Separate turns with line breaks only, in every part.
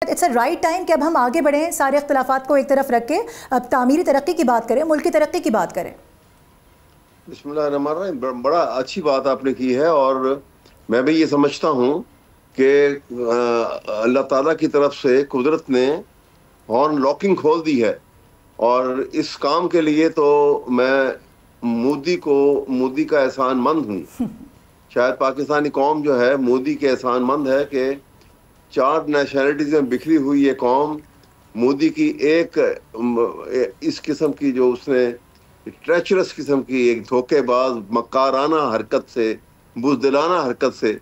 It's a right time کہ اب ہم آگے بڑھیں، سارے اختلافات کو ایک طرف رکھ کے اب تعمیری ترقی کی بات کریں، ملک کی ترقی کی بات کریں.
بسم اللہ الرحمن الرحیم. بڑا اچھی بات آپ نے کی ہے، اور میں بھی یہ سمجھتا ہوں کہ اللہ تعالیٰ کی طرف سے قدرت نے ہارن لاکنگ کھول دی ہے، اور اس کام کے لیے تو میں مودی کا احسان مند ہوں. شاید پاکستانی قوم جو ہے مودی کے احسان مند ہے کہ 4 نیشنلٹیز میں بکھری ہوئی یہ قوم مودی کی ایک اس قسم کی جو اس نے ٹریچرس قسم کی ایک دھوکے باز مکارانہ حرکت سے، بزدلانہ حرکت سے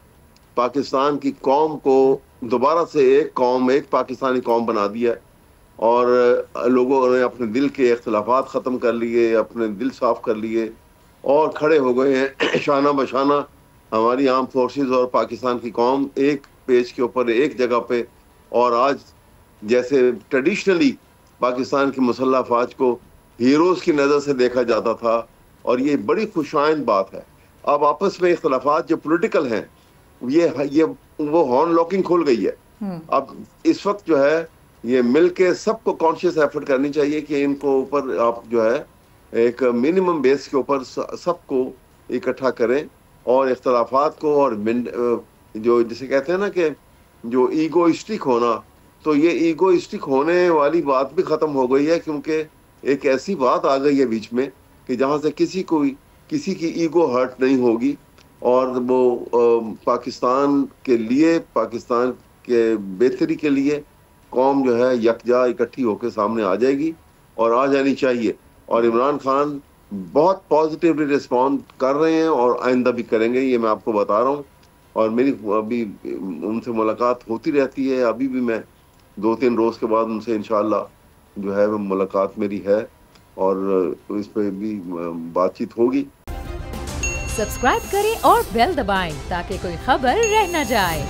پاکستان کی قوم کو دوبارہ سے ایک پاکستانی قوم بنا دیا، اور لوگوں نے اپنے دل کے اختلافات ختم کر لیے، اپنے دل صاف کر لیے، اور کھڑے ہو گئے ہیں شانہ بشانہ ہماری آرم فورسز اور پاکستان کی قوم ایک پیج کے اوپر ایک جگہ پہ. اور آج جیسے ٹریڈیشنلی پاکستان کی مسلح افواج کو ہیروز کی نظر سے دیکھا جاتا تھا، اور یہ بڑی خوشائند بات ہے. اب آپس میں اختلافات جو پولیٹیکل ہیں یہ وہ ہارن لاکنگ کھل گئی ہے. اب اس وقت جو ہے یہ مل کے سب کو کانشیس ایفرٹ کرنی چاہیے کہ ان کو اوپر آپ جو ہے ایک منیمم بیس کے اوپر سب کو اکٹھا کریں، اور اختلافات کو، اور جو جسے کہتے ہیں نا کہ جو ایگوئسٹک ہونا، تو یہ ایگوئسٹک ہونے والی بات بھی ختم ہو گئی ہے، کیونکہ ایک ایسی بات آ گئی ہے بیچ میں کہ جہاں سے کسی کی ایگو ہرٹ نہیں ہوگی، اور وہ پاکستان کے لیے، پاکستان کے بہتری کے لیے قوم جو ہے یکجا اکٹھی ہو کے سامنے آ جائے گی، اور آ جانی چاہیے. اور عمران خان بہت پازیٹیولی رسپونڈ کر رہے ہیں، اور آئندہ بھی کریں گے، یہ میں آپ کو بتا رہا ہوں. اور میری ابھی ان سے ملاقات ہوتی رہتی ہے، ابھی بھی میں 2-3 روز کے بعد ان سے انشاءاللہ جو ہے وہ ملاقات میری ہے، اور اس پہ بھی بات چیت ہوگی.
سبسکرائب کریں اور بیل دبائیں تاکہ کوئی خبر رہ نہ جائے.